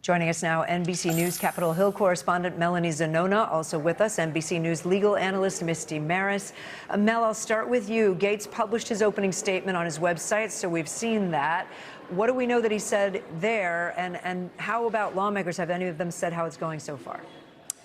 Joining us now, NBC News Capitol Hill correspondent Melanie Zanona, also with us, NBC News legal analyst Misty Marris. Mel, I'll start with you. Gates published his opening statement on his website, so we've seen that. What do we know that he said there, and how about lawmakers? Have any of them said how it's going so far?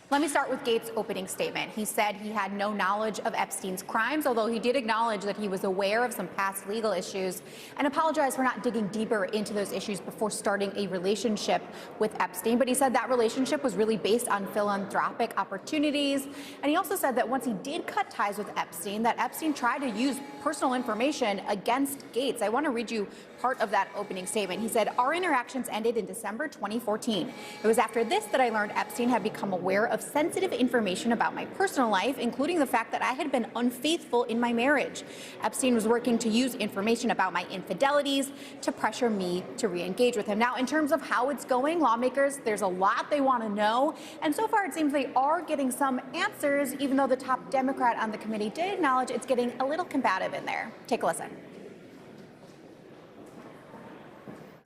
Let me start with Gates' opening statement. He said he had no knowledge of Epstein's crimes, although he did acknowledge that he was aware of some past legal issues and apologized for not digging deeper into those issues before starting a relationship with Epstein. But he said that relationship was really based on philanthropic opportunities. And he also said that once he did cut ties with Epstein, that Epstein tried to use personal information against Gates. I want to read you part of that opening statement. He said, "Our interactions ended in December 2014. It was after this that I learned Epstein had become aware of sensitive information about my personal life, including the fact that I had been unfaithful in my marriage. Epstein was working to use information about my infidelities to pressure me to re-engage with him." Now, in terms of how it's going, lawmakers, there's a lot they want to know. And so far, it seems they are getting some answers, even though the top Democrat on the committee did acknowledge it's getting a little combative in there. Take a listen.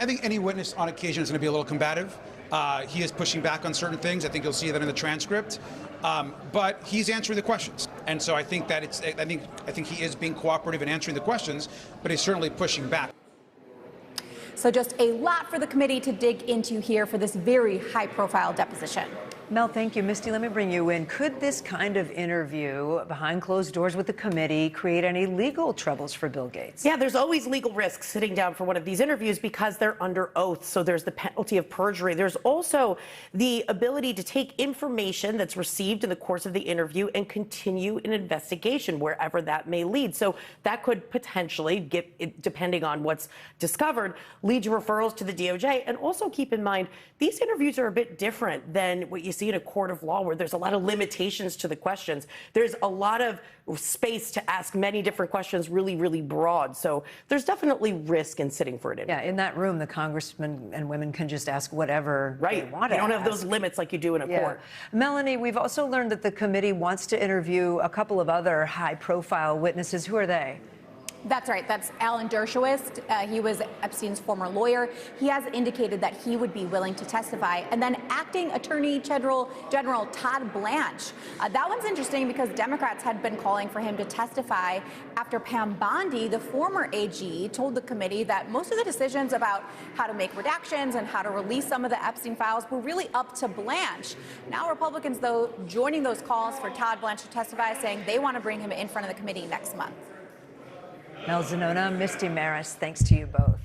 I think any witness on occasion is going to be a little combative. He is pushing back on certain things. I think you'll see that in the transcript. But he's answering the questions, and so I think that I think he is being cooperative in answering the questions, but he's certainly pushing back. So just a lot for the committee to dig into here for this very high-profile deposition. Mel, thank you. Misty, let me bring you in. Could this kind of interview behind closed doors with the committee create any legal troubles for Bill Gates? Yeah, there's always legal risks sitting down for one of these interviews because they're under oath. So there's the penalty of perjury. There's also the ability to take information that's received in the course of the interview and continue an investigation wherever that may lead. So that could potentially, depending on what's discovered, lead to referrals to the DOJ. And also keep in mind, these interviews are a bit different than what you see in a court of law, where there's a lot of limitations to the questions. There's a lot of space to ask many different questions, really, really broad. So there's definitely risk in sitting for an interview. Yeah, in that room, the congressmen and women can just ask whatever they want to They don't ask. have those limits like you do in a court. Melanie, we've also learned that the committee wants to interview a couple of other high-profile witnesses. Who are they? That's right. That's Alan Dershowitz. He was Epstein's former lawyer. He has indicated that he would be willing to testify. And then acting Attorney General Todd Blanche. That one's interesting because Democrats had been calling for him to testify after Pam Bondi, the former AG, told the committee that most of the decisions about how to make redactions and how to release some of the Epstein files were really up to Blanche. Now Republicans, though, joining those calls for Todd Blanche to testify, saying they want to bring him in front of the committee next month. Mel Zanona, Misty Marris, thanks to you both.